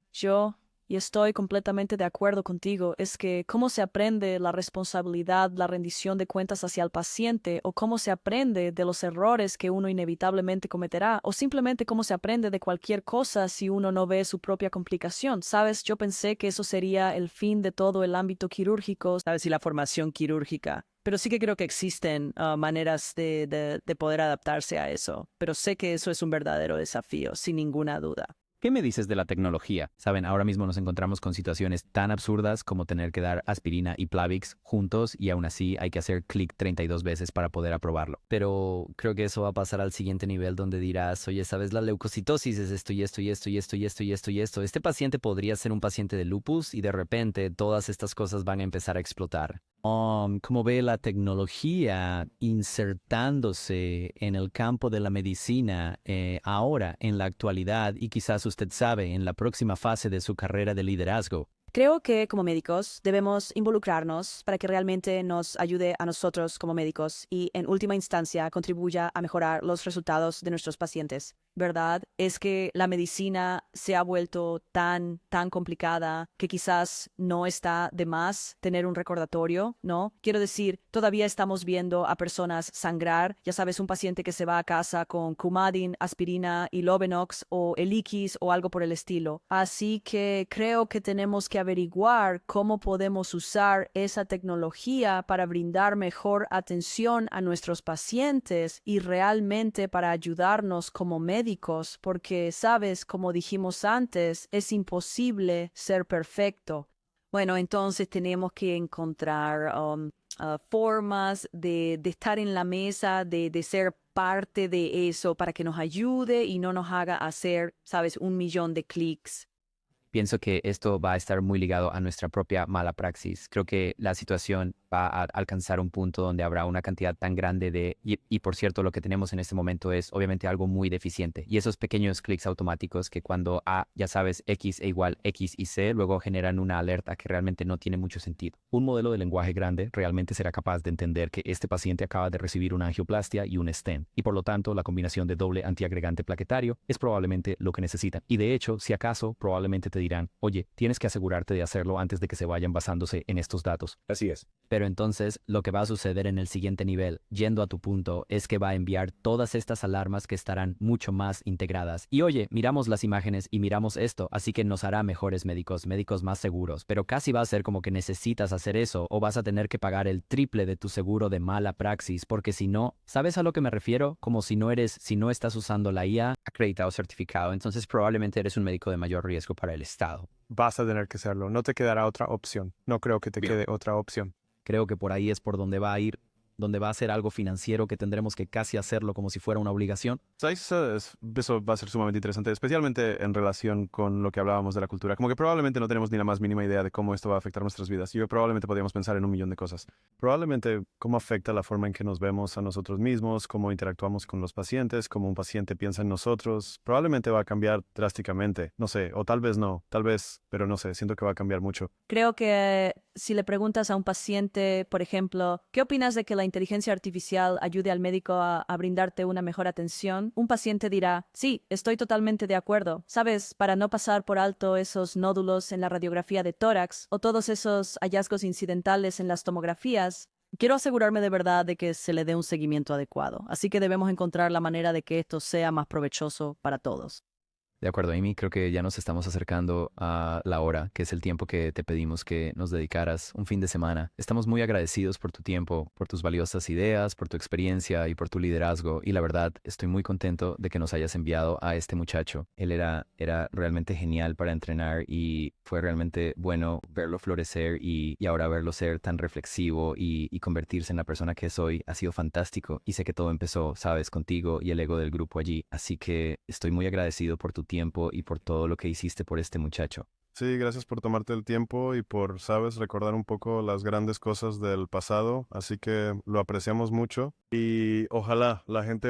Y estoy completamente de acuerdo contigo, es que cómo se aprende la responsabilidad, la rendición de cuentas hacia el paciente, o cómo se aprende de los errores que uno inevitablemente cometerá, o simplemente cómo se aprende de cualquier cosa si uno no ve su propia complicación. Sabes, yo pensé que eso sería el fin de todo el ámbito quirúrgico, sabes, y la formación quirúrgica. Pero sí que creo que existen maneras de poder adaptarse a eso. Pero sé que eso es un verdadero desafío, sin ninguna duda. ¿Qué me dices de la tecnología? Saben, ahora mismo nos encontramos con situaciones tan absurdas como tener que dar aspirina y Plavix juntos y aún así hay que hacer clic 32 veces para poder aprobarlo. Pero creo que eso va a pasar al siguiente nivel donde dirás, oye, ¿sabes? La leucocitosis es esto y esto y esto y esto y esto y esto y esto. Este paciente podría ser un paciente de lupus y de repente todas estas cosas van a empezar a explotar. ¿Cómo ve la tecnología insertándose en el campo de la medicina ahora, en la actualidad y quizás usted sabe, en la próxima fase de su carrera de liderazgo? Creo que como médicos debemos involucrarnos para que realmente nos ayude a nosotros como médicos y en última instancia contribuya a mejorar los resultados de nuestros pacientes. ¿verdad? Es que la medicina se ha vuelto tan complicada que quizás no está de más tener un recordatorio, ¿no? Quiero decir, todavía estamos viendo a personas sangrar, ya sabes, un paciente que se va a casa con Coumadin, aspirina y Lovenox o Eliquis o algo por el estilo. Así que creo que tenemos que averiguar cómo podemos usar esa tecnología para brindar mejor atención a nuestros pacientes y realmente para ayudarnos como médicos, porque, sabes, como dijimos antes, es imposible ser perfecto. Bueno, entonces tenemos que encontrar formas de estar en la mesa, de ser parte de eso para que nos ayude y no nos haga hacer, sabes, 1.000.000 de clics. Pienso que esto va a estar muy ligado a nuestra propia mala praxis. Creo que la situación va a alcanzar un punto donde habrá una cantidad tan grande de... Y por cierto, lo que tenemos en este momento es obviamente algo muy deficiente. Y esos pequeños clics automáticos que cuando A, ya sabes, X e igual X y C, luego generan una alerta que realmente no tiene mucho sentido. Un modelo de lenguaje grande realmente será capaz de entender que este paciente acaba de recibir una angioplastia y un stent. Y por lo tanto, la combinación de doble antiagregante plaquetario es probablemente lo que necesitan. Y de hecho, si acaso, probablemente te dirán, oye, tienes que asegurarte de hacerlo antes de que se vayan basándose en estos datos. Así es. Pero entonces, lo que va a suceder en el siguiente nivel, yendo a tu punto, es que va a enviar todas estas alarmas que estarán mucho más integradas. Y oye, miramos las imágenes y miramos esto, así que nos hará mejores médicos más seguros. Pero casi va a ser como que necesitas hacer eso o vas a tener que pagar el triple de tu seguro de mala praxis, porque si no, ¿sabes a lo que me refiero? Como si no estás usando la IA Acreditado o certificado, entonces probablemente eres un médico de mayor riesgo para el Estado. Vas a tener que serlo. No te quedará otra opción. No creo que te quede otra opción. Creo que por ahí es por donde va a ir, donde va a ser algo financiero que tendremos que casi hacerlo como si fuera una obligación. ¿Sabes? Eso va a ser sumamente interesante, especialmente en relación con lo que hablábamos de la cultura. Como que probablemente no tenemos ni la más mínima idea de cómo esto va a afectar nuestras vidas. Y probablemente podríamos pensar en 1.000.000 de cosas. Probablemente cómo afecta la forma en que nos vemos a nosotros mismos, cómo interactuamos con los pacientes, cómo un paciente piensa en nosotros. Probablemente va a cambiar drásticamente. No sé, o tal vez no. Tal vez, pero no sé, siento que va a cambiar mucho. Creo que si le preguntas a un paciente, por ejemplo, ¿qué opinas de que la inteligencia artificial ayude al médico a brindarte una mejor atención? Un paciente dirá, sí, estoy totalmente de acuerdo. ¿Sabes? Para no pasar por alto esos nódulos en la radiografía de tórax o todos esos hallazgos incidentales en las tomografías, quiero asegurarme de verdad de que se le dé un seguimiento adecuado. Así que debemos encontrar la manera de que esto sea más provechoso para todos. De acuerdo, Amy, creo que ya nos estamos acercando a la hora, que es el tiempo que te pedimos que nos dedicaras un fin de semana. Estamos muy agradecidos por tu tiempo, por tus valiosas ideas, por tu experiencia y por tu liderazgo. Y la verdad, estoy muy contento de que nos hayas enviado a este muchacho. Él era realmente genial para entrenar y fue realmente bueno verlo florecer y ahora verlo ser tan reflexivo y convertirse en la persona que es hoy. Ha sido fantástico y sé que todo empezó, sabes, contigo y el ego del grupo allí. Así que estoy muy agradecido por tu tiempo y por todo lo que hiciste por este muchacho. Sí, gracias por tomarte el tiempo y por, sabes, recordar un poco las grandes cosas del pasado. Así que lo apreciamos mucho y ojalá la gente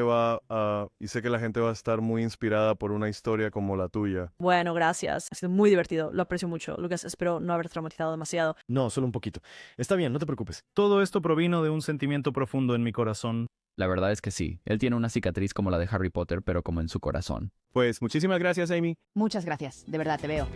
y sé que la gente va a estar muy inspirada por una historia como la tuya. Bueno, gracias. Ha sido muy divertido. Lo aprecio mucho. Lucas, espero no haber traumatizado demasiado. No, solo un poquito. Está bien, no te preocupes. Todo esto provino de un sentimiento profundo en mi corazón. La verdad es que sí. Él tiene una cicatriz como la de Harry Potter, pero como en su corazón. Pues muchísimas gracias, Amy. Muchas gracias. De verdad, te veo.